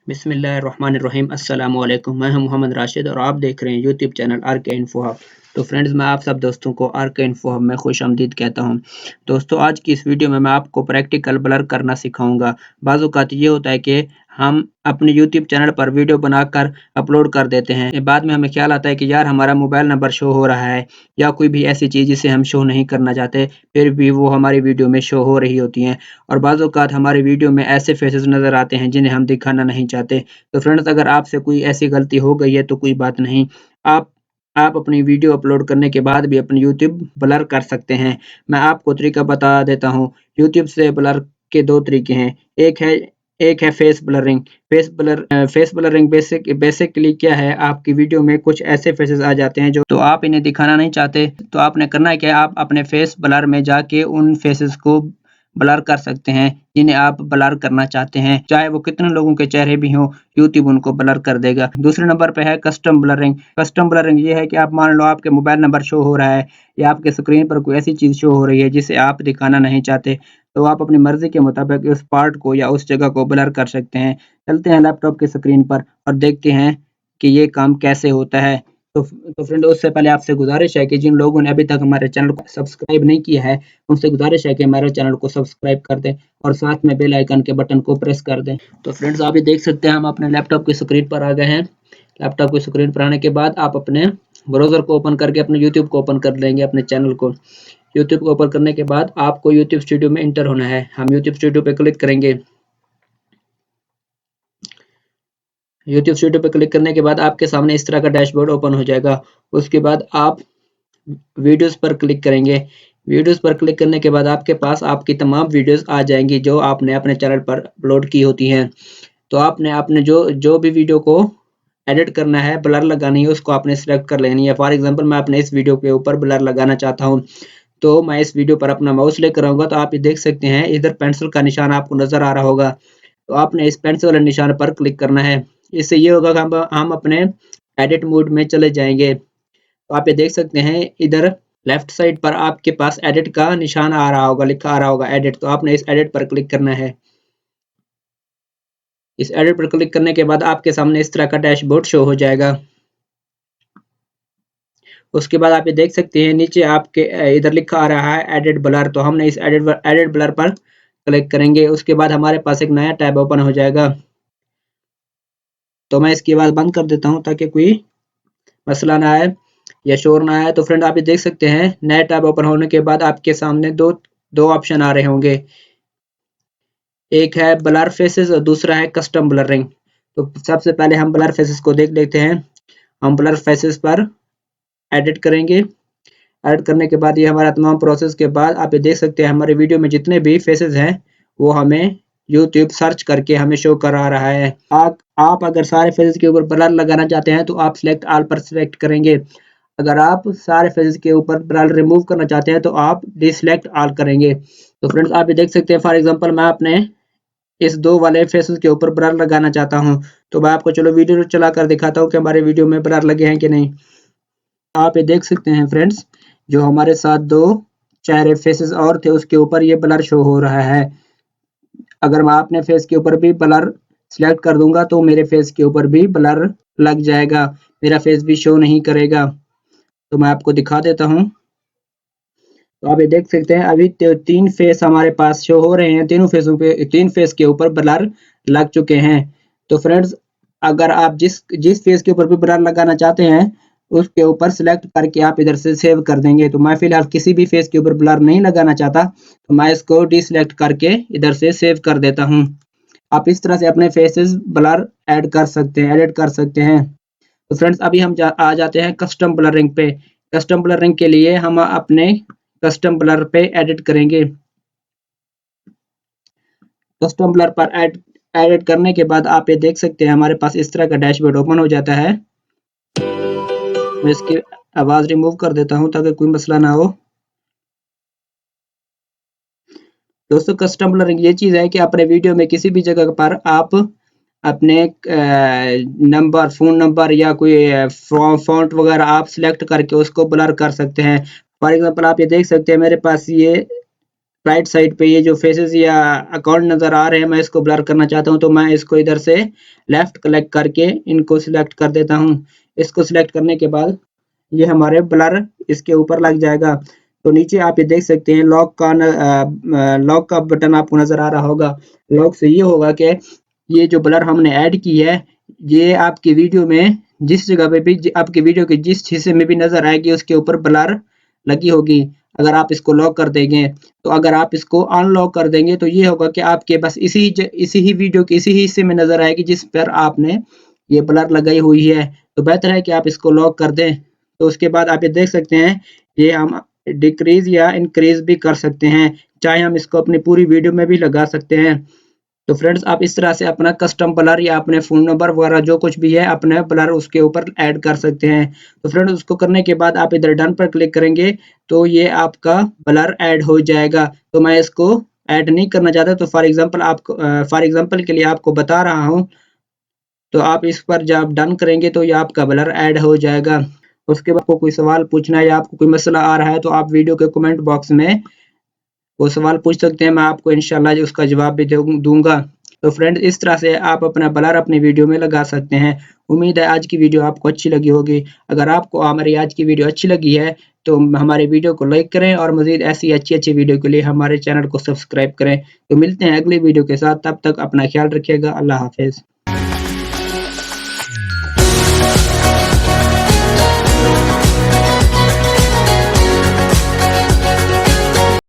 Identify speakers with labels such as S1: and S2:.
S1: बिस्मिल्लाहिर्रहमानिर्रहीम अस्सलामुअलैकुम। मैं हूं मोहम्मद राशिद और आप देख रहे हैं YouTube channel RK info hub. तो फ्रेंड्स, मैं आप सब दोस्तों को आरके इन्फो हब में खुश आमदीद कहता हूं। दोस्तों, आज की इस वीडियो में मैं आपको प्रैक्टिकल ब्लर करना सिखाऊंगा। बाज़ औक़ात ये होता है कि हम अपने यूट्यूब चैनल पर वीडियो बनाकर अपलोड कर देते हैं। बाद में हमें ख्याल आता है कि यार हमारा मोबाइल नंबर शो हो रहा है या कोई भी ऐसी चीज़ जिसे हम शो नहीं करना चाहते, फिर भी वो हमारी वीडियो में शो हो रही होती हैं। और बाज़ औक़ात हमारी वीडियो में ऐसे फेसेस नज़र आते हैं जिन्हें हम दिखाना नहीं चाहते। तो फ्रेंड्स, अगर आपसे कोई ऐसी गलती हो गई है तो कोई बात नहीं, आप आप अपनी वीडियो अपलोड करने के बाद भी अपनी यूट्यूब ब्लर कर सकते हैं। मैं आपको तरीका बता देता हूँ। यूट्यूब से ब्लर के 2 तरीके हैं। एक है फेस ब्लरिंग बेसिकली क्या है, आपकी वीडियो में कुछ ऐसे फेसेस आ जाते हैं जो तो आप इन्हें दिखाना नहीं चाहते, तो आपने करना है क्या, आप अपने फेस ब्लर में जाके उन फेसेस को ब्लर कर सकते हैं जिन्हें आप ब्लर करना चाहते हैं। चाहे वो कितने लोगों के चेहरे भी हों, यूट्यूब उनको ब्लर कर देगा। दूसरे नंबर पे है कस्टम ब्लरिंग। कस्टम ब्लरिंग ये है कि आप मान लो आपके मोबाइल नंबर शो हो रहा है या आपके स्क्रीन पर कोई ऐसी चीज़ शो हो रही है जिसे आप दिखाना नहीं चाहते, तो आप अपनी मर्ज़ी के मुताबिक उस पार्ट को या उस जगह को ब्लर कर सकते हैं। चलते हैं लैपटॉप की स्क्रीन पर और देखते हैं कि ये काम कैसे होता है। तो फ्रेंड, उससे पहले आपसे गुज़ारिश है कि जिन लोगों ने अभी तक हमारे चैनल को सब्सक्राइब नहीं किया है, उनसे गुज़ारिश है कि हमारे चैनल को सब्सक्राइब कर दें और साथ में बेल आइकन के बटन को प्रेस कर दें। तो फ्रेंड्स, आप ये देख सकते हैं हम अपने लैपटॉप की स्क्रीन पर आ गए हैं। लैपटॉप की स्क्रीन पर आने के बाद आप अपने ब्राउज़र को ओपन करके अपने यूट्यूब को ओपन कर लेंगे, अपने चैनल को। यूट्यूब को ओपन करने के बाद आपको यूट्यूब स्टूडियो में एंटर होना है। हम यूट्यूब स्टूडियो पे क्लिक करेंगे। यूट्यूब स्टूडियो पे क्लिक करने के बाद आपके सामने इस तरह का डैशबोर्ड ओपन हो जाएगा। उसके बाद आप वीडियोज़ पर क्लिक करेंगे। वीडियोज़ पर क्लिक करने के बाद आपके पास आपकी तमाम वीडियोज़ आ जाएँगी जो आपने अपने चैनल पर अपलोड की होती हैं। तो आपने अपने जो जो भी वीडियो को एडिट करना है, ब्लर लगानी है, उसको आपने सिलेक्ट कर लेनी है। फॉर एग्ज़ाम्पल, मैं अपने इस वीडियो के ऊपर ब्लर लगाना चाहता हूँ, तो मैं इस वीडियो पर अपना माउस लेकर आऊँगा, तो आप ये देख सकते हैं इधर पेंसिल का निशान आपको नज़र आ रहा होगा। तो आपने इस पेंसिल वाले निशान पर क्लिक करना है। इससे ये होगा कि हम अपने एडिट मोड में चले जाएँगे। तो आप ये देख सकते हैं इधर लेफ्ट साइड पर आपके पास एडिट का निशान आ रहा होगा, लिखा आ रहा होगा एडिट, तो आपने इस एडिट पर क्लिक करना है। इस एडिट पर क्लिक करने के बाद आपके सामने इस तरह का डैशबोर्ड शो हो जाएगा। उसके बाद आप ये देख सकते हैं नीचे आपके इधर लिखा आ रहा है एडिट ब्लर, तो हमने इस एडिट ब्लर पर क्लिक करेंगे। उसके बाद हमारे पास एक नया टैब ओपन हो जाएगा। तो मैं इसकी आवाज़ बंद कर देता हूँ ताकि कोई मसला ना आए या शोर ना आए। तो फ्रेंड, आप ये देख सकते हैं नया टैब ओपन होने के बाद आपके सामने दो ऑप्शन आ रहे होंगे। एक है ब्लर फेसेस और दूसरा है कस्टम ब्लरिंग। तो सबसे पहले हम ब्लर फेसेस को देख लेते हैं। हम ब्लर फेसेस पर एडिट करेंगे। एडिट करने के बाद ये हमारा तमाम प्रोसेस के बाद आप ये देख सकते हैं हमारे वीडियो में जितने भी फेसेस हैं वो हमें यूट्यूब सर्च करके हमें शो करा रहा है। आप अगर सारे फेसेस के ऊपर ब्लर लगाना चाहते हैं तो आप सिलेक्ट ऑल पर सिलेक्ट करेंगे। अगर आप सारे फेसेस के ऊपर ब्लर रिमूव करना चाहते हैं तो आप डिसलेक्ट ऑल करेंगे। तो फ्रेंड्स, आप ये देख सकते हैं फॉर एग्जांपल मैं अपने इस 2 वाले फेसेस के ऊपर ब्लर लगाना चाहता हूँ, तो मैं आपको चलो वीडियो चलाकर दिखाता हूँ कि हमारे वीडियो में ब्लर लगे हैं कि नहीं। आप ये देख सकते हैं फ्रेंड्स, जो हमारे साथ 2 चेहरे फेसेस और थे उसके ऊपर ये ब्लर शो हो रहा है। अगर मैं अपने फेस के ऊपर भी ब्लर सिलेक्ट कर दूंगा तो मेरे फेस के ऊपर भी ब्लर लग जाएगा, मेरा फेस भी शो नहीं करेगा। तो मैं आपको दिखा देता हूँ। तो आप ये देख सकते हैं अभी 3 फेस हमारे पास शो हो रहे हैं। 3 फेस के ऊपर ब्लर लग चुके हैं। तो फ्रेंड्स, अगर आप जिस फेस के ऊपर भी ब्लर लगाना चाहते हैं उसके ऊपर सिलेक्ट करके आप इधर से सेव कर देंगे। तो मैं फिलहाल किसी भी फेस के ऊपर ब्लर नहीं लगाना चाहता, तो मैं इसको डिसलेक्ट करके इधर से सेव कर देता हूँ। आप इस तरह से अपने फेसेस ब्लर एडिट कर सकते हैं। तो फ्रेंड्स, अभी हम आ जाते हैं कस्टम ब्लरिंग पे। कस्टम ब्लरिंग के लिए हम अपने कस्टम ब्लर पे एडिट करेंगे। कस्टम ब्लर पर एडिट करने के बाद आप ये देख सकते हैं हमारे पास इस तरह का डैशबोर्ड ओपन हो जाता है। मैं इसकी आवाज़ रिमूव कर देता हूँ ताकि कोई मसला ना हो। दोस्तों, कस्टम ब्लरिंग ये चीज़ है कि अपने वीडियो में किसी भी जगह पर आप अपने नंबर, फ़ोन नंबर या कोई फ़ॉन्ट वगैरह आप सिलेक्ट करके उसको ब्लर कर सकते हैं। फॉर एग्ज़ाम्पल, आप ये देख सकते हैं मेरे पास ये राइट साइड पे ये जो फेसेस या अकाउंट नज़र आ रहे हैं, मैं इसको ब्लर करना चाहता हूँ, तो मैं इसको इधर से लेफ्ट क्लिक करके इनको सिलेक्ट कर देता हूँ। इसको सिलेक्ट करने के बाद ये हमारे ब्लर इसके ऊपर लग जाएगा। तो नीचे आप ये देख सकते हैं लॉक का बटन आपको नज़र आ रहा होगा। लॉक से ये होगा कि ये जो ब्लर हमने ऐड की है, ये आपकी वीडियो में जिस जगह पे भी आपकी वीडियो के जिस हिस्से में भी नज़र आएगी, उसके ऊपर ब्लर लगी होगी। अगर आप इसको लॉक कर देंगे, तो अगर आप इसको अनलॉक कर देंगे तो ये होगा कि आपके बस इसी ही वीडियो के इसी ही हिस्से में नज़र आएगी जिस पर आपने ये ब्लर लगाई हुई है। तो बेहतर है कि आप इसको लॉक कर दें। तो उसके बाद आप ये देख सकते हैं, ये हम डिक्रीज़ या इंक्रीज़ भी कर सकते हैं, चाहे हम इसको अपनी पूरी वीडियो में भी लगा सकते हैं। तो फ्रेंड्स, आप इस तरह से अपना कस्टम ब्लर या अपने फ़ोन नंबर वगैरह जो कुछ भी है, अपना ब्लर उसके ऊपर ऐड कर सकते हैं। तो फ्रेंड्स, उसको करने के बाद आप इधर डन पर क्लिक करेंगे, तो ये आपका ब्लर ऐड हो जाएगा। तो मैं इसको ऐड नहीं करना चाहता, तो फॉर एग्ज़ाम्पल के लिए आपको बता रहा हूँ। तो आप इस पर जब डन करेंगे तो ये आपका ब्लर ऐड हो जाएगा। उसके बाद आपको कोई सवाल पूछना है या आपको कोई मसला आ रहा है, तो आप वीडियो के कमेंट बॉक्स में वो सवाल पूछ सकते हैं, मैं आपको इंशाल्लाह उसका जवाब भी दूंगा। तो फ्रेंड्स, इस तरह से आप अपना ब्लर अपनी वीडियो में लगा सकते हैं। उम्मीद है आज की वीडियो आपको अच्छी लगी होगी। अगर आपको हमारी आज की वीडियो अच्छी लगी है, तो हमारे वीडियो को लाइक करें और मज़ीद ऐसी अच्छी वीडियो के लिए हमारे चैनल को सब्सक्राइब करें। तो मिलते हैं अगली वीडियो के साथ, तब तक अपना ख्याल रखिएगा। अल्लाह हाफ़िज़।